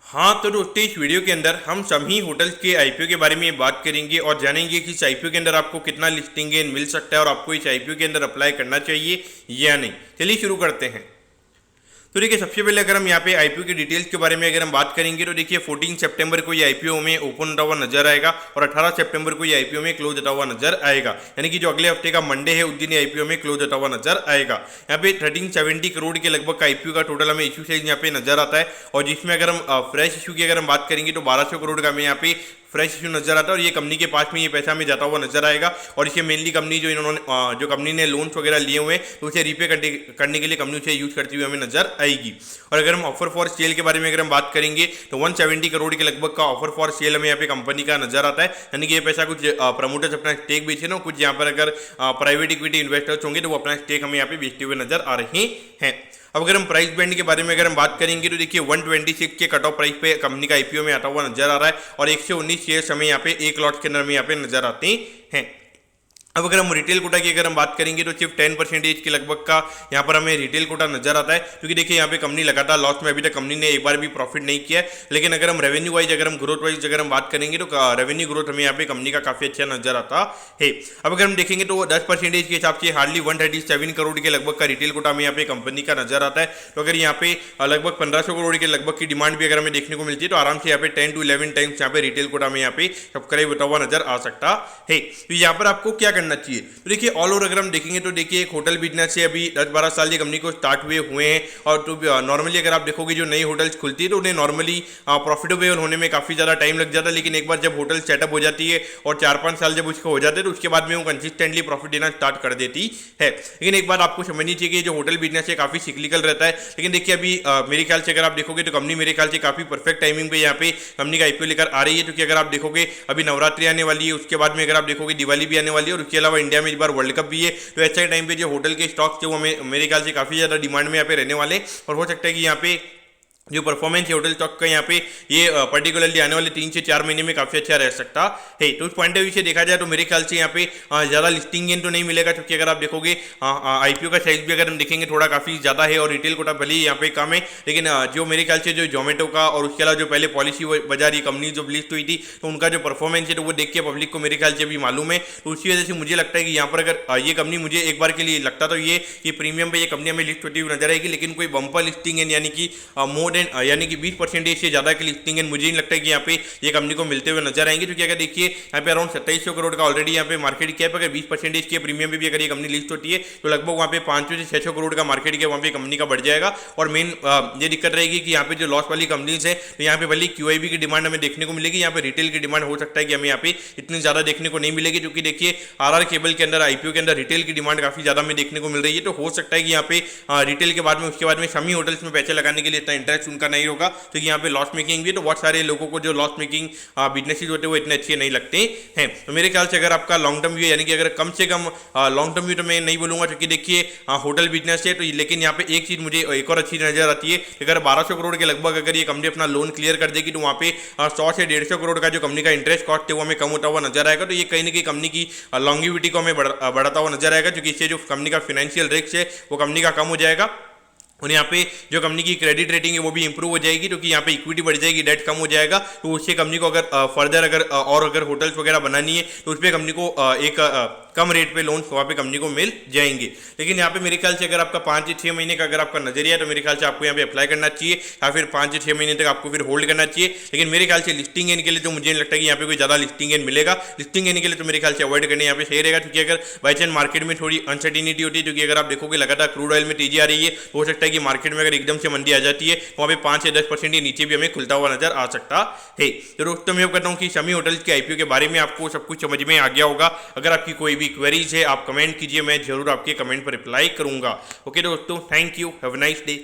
हाँ तो दोस्तों इस वीडियो के अंदर हम सभी होटल्स के आईपीओ के बारे में बात करेंगे और जानेंगे कि इस आईपीओ के अंदर आपको कितना लिस्टिंग गेन मिल सकता है और आपको इस आईपीओ के अंदर अप्लाई करना चाहिए या नहीं। चलिए शुरू करते हैं। तो देखिए सबसे पहले अगर हम यहाँ पे आईपीओ की डिटेल्स के बारे में अगर हम बात करेंगे तो देखिए 14 सितंबर को ये आईपीओ में ओपन होता हुआ नजर आएगा और 18 सितंबर को ये आईपीओ में क्लोज होता हुआ नजर आएगा, यानी कि जो अगले हफ्ते का मंडे है उस दिन आईपीओ में क्लोज होता हुआ नजर आएगा। यहाँ पे 1370 करोड़ के लगभग का आईपीओ का टोटल हमें इशू साइज यहाँ पे नजर आता है और जिसमें अगर हम फ्रेश इशू की अगर हम बात करेंगे तो 1200 करोड़ का हमें यहाँ पे फ्रेश इशू नजर आता है और ये कंपनी के पास में ये पैसा हमें जाता हुआ नजर आएगा और इसे मेनली कंपनी जो इन्होंने जो कंपनी ने लोन्स वगैरह लिए हुए हैं तो उसे रीपे करने के लिए कंपनी उसे यूज करती हुई हमें नजर आएगी। और अगर हम ऑफर फॉर सेल के बारे में अगर हम बात करेंगे तो 170 करोड़ के लगभग का ऑफर फॉर सेल हमें यहाँ पे कंपनी का नजर आता है, यानी कि ये पैसा कुछ प्रमोटर्स अपना स्टेक बेचे ना, कुछ यहाँ पर अगर प्राइवेट इक्विटी इन्वेस्टर्स होंगे तो वो अपना स्टेक हमें यहाँ पे बेचते हुए नजर आ रहे हैं। अब अगर हम प्राइस बैंड के बारे में अगर हम बात करेंगे तो देखिए 126 के कट ऑफ प्राइस पे कंपनी का आईपीओ में आता हुआ नजर आ रहा है और 119 शेयर्स हमें यहाँ पे एक लॉट के अंदर हमें यहाँ पे नजर आते हैं। अब अगर हम रिटेल कोटा की अगर हम बात करेंगे तो सिर्फ 10% के लगभग का यहाँ पर हमें रिटेल कोटा नजर आता है, क्योंकि देखिए यहाँ पे कंपनी लगातार लॉस में, अभी तक कंपनी ने एक बार भी प्रॉफिट नहीं किया है। लेकिन अगर हम रेवेन्यू वाइज अगर हम ग्रोथ वाइज अगर हम बात करेंगे तो रेवेन्यू ग्रोथ हमें यहाँ पे कंपनी का काफी अच्छा नजर आता है। अब अगर हम देखेंगे तो 10% के हिसाब से हार्डली 137 करोड़ के लगभग का रिटेल कोटा हमें यहाँ पे कंपनी का नजर आता है। तो अगर यहाँ पे लगभग 1500 करोड़ के लगभग की डिमांड भी अगर हमें देखने को मिलती है तो आराम से यहाँ पे 10 to 11 टाइम्स यहाँ पे रिटेल कोटा हमें यहाँ पे सब्सक्राइब होता हुआ नजर आ सकता है। तो यहाँ पर आपको क्या करना चाहिए, तो देखिए ऑल ओवर अगर हम देखेंगे तो देखिए एक होटल बिजनेस से अभी 10-12 साल ये कंपनी को स्टार्ट हुए हैं और तो नॉर्मली अगर आप देखोगे जो नई होटल्स खुलती है तो उन्हें नॉर्मली प्रॉफिटेबल होने में काफ़ी ज़्यादा टाइम लग जाता है, लेकिन एक बार जब होटल सेटअप हो जाती है और 4-5 साल जब उसको हो जाते हैं तो उसके बाद में वो कंसिस्टेंटली प्रॉफिट देना स्टार्ट कर देती है। लेकिन एक बात आपको समझनी चाहिए कि जो होटल बिजनेस है काफ़ी सिक्लिकल रहता है, लेकिन देखिए अभी मेरे ख्याल से अगर आप देखोगे तो कंपनी मेरे ख्याल से काफ़ी परफेक्ट टाइमिंग पे यहाँ पे कंपनी का आईपीओ लेकर आ रही है, क्योंकि अगर आप देखोगे अभी नवरात्रि आने वाली है, उसके बाद में अगर आप देखोगे दिवाली भी आने वाली है और उसके अलावा इंडिया में इस बार वर्ल्ड कप भी है। तो ऐसे टाइम पे जो होटल के स्टॉक्स थे वो हमें मेरे ख्याल से काफ़ी ज़्यादा डिमांड में यहाँ पे रहने वाले और हो सकता है कि यहाँ पे जो परफॉर्मेंस है होटल स्टॉक का यहाँ पे ये पर्टिकुलरली आने वाले 3 से 4 महीने में काफ़ी अच्छा रह सकता है। तो उस पॉइंट ऑफ व्यू से देखा जाए तो मेरे ख्याल से यहाँ पे ज़्यादा लिस्टिंग गेन तो नहीं मिलेगा, क्योंकि अगर आप देखोगे आईपीओ का साइज भी अगर हम देखेंगे थोड़ा काफ़ी ज़्यादा है और रिटेल कोटा भले ही यहाँ पे कम है, लेकिन जो मेरे ख्याल से जो जोमेटो का और उसके अलावा जो पहले पॉलिसी बाजार ये कंपनी जो लिस्ट हुई थी तो उनका जो परफॉर्मेंस है तो वो देख के पब्लिक को मेरे ख्याल से भी मालूम है। तो उसी वजह से मुझे लगता है कि यहाँ पर अगर ये कंपनी मुझे एक बार के लिए लगता तो ये कि प्रीमियम पे ये कंपनी हमें लिस्ट होती हुई नजर आएगी, लेकिन कोई बम्पर लिस्टिंग है यानी कि मोर देन यानी कि 20% से ज़्यादा की लिस्टिंग है मुझे नहीं लगता है कि यहाँ पे ये कंपनी को मिलते हुए नजर आएंगे, क्योंकि अगर देखिए यहाँ पे अराउंड 2700 करोड़ का ऑलरेडी यहाँ पे मार्केट कैप, अगर 20% के प्रीमियम पे भी अगर ये कंपनी लिस्ट होती है तो लगभग वहाँ पे 500 से 600 करोड़ का मार्केट कैप वहाँ पे कंपनी का बढ़ जाएगा। और मेन ये दिक्कत रहेगी कि यहाँ पे जो लॉस वाली कंपनीज है तो यहाँ पे भले QIB की डिमांड हमें देखने को मिलेगी, यहाँ पे रिटेल की डिमांड हो सकता है कि हमें यहाँ पे इतनी ज़्यादा देखने को नहीं मिलेगी, क्योंकि देखिए RR केबल के अंदर आईपीओ के अंदर रिटेल की डिमांड काफ़ी ज़्यादा हमें देखने को मिल रही है। तो हो सकता है कि यहाँ पे रिटेल के बाद में उसके बाद में सभी होटल्स में पैसे लगाने के लिए इतना इंटरेस्ट उनका नहीं होगा, क्योंकि यहाँ पे लॉस मेकिंग भी तो बहुत सारे लोगों को जो लॉस मेकिंग बिजनेसेस होते हैं वो इतने अच्छे नहीं लगते हैं। तो मेरे ख्याल से अगर आपका लॉन्ग टर्म व्यू यानी कि अगर कम से कम लॉन्ग टर्म व्यू तो मैं नहीं बोलूँगा, क्योंकि देखिए होटल बिजनेस है तो लेकिन यहाँ पे एक चीज़ मुझे एक और अच्छी नजर आती है, अगर 1200 करोड़ के लगभग अगर ये कंपनी अपना लोन क्लियर कर देगी तो वहाँ पे 100 से 150 करोड़ का जो कंपनी का इंटरेस्ट कॉस्ट है वो हमें कम होता हुआ नजर आएगा। तो ये कहीं ना कहीं कंपनी की लॉन्गिविटी को हमें बढ़ाता हुआ नजर आएगा, क्योंकि इससे जो कंपनी का फाइनेंशियल रिस्क है वो कंपनी का कम हो जाएगा और यहाँ पे जो कंपनी की क्रेडिट रेटिंग है वो भी इंप्रूव हो जाएगी, क्योंकि यहाँ पे इक्विटी बढ़ जाएगी, डेट कम हो जाएगा। तो उससे कंपनी को अगर फर्दर अगर होटल्स वगैरह बनानी है तो उस पर कंपनी को एक कम रेट पे लोन वहाँ पे कंपनी को मिल जाएंगे। लेकिन यहाँ पे मेरे ख्याल से अगर आपका 5 से 6 महीने का अगर आपका नजरिया है तो मेरे ख्याल से आपको यहाँ पे अप्लाई करना चाहिए या फिर 5 से 6 महीने तक आपको फिर होल्ड करना चाहिए। लेकिन मेरे ख्याल से लिस्टिंग गेन के लिए तो मुझे नहीं लगता कि यहाँ पे कोई ज़्यादा लिस्टिंग गेन मिलेगा। लिस्टिंग गेन के लिए तो मेरे ख्याल से अवॉइड करने यहाँ पे सही रहेगा, क्योंकि अगर बाई चांस मार्केट में थोड़ी अनसर्टिनिटी होती है, क्योंकि अगर आप देखोगे लगातार क्रूड ऑयल में तेजी आ रही है तो हो सकता है कि मार्केट में अगर एकदम से मंदी आ जाती है तो वहाँ पे 5 से 10% के नीचे भी हमें खुलता हुआ नजर आ सकता है। तो दोस्तों मैं कहता हूँ कि समी होटल्स के आईपीओ के बारे में आपको सब कुछ समझ में आ गया होगा। अगर आपकी कोई भी क्वेरीज है आप कमेंट कीजिए, मैं जरूर आपके कमेंट पर रिप्लाई करूंगा। ओके दोस्तों, thank you, have a nice day.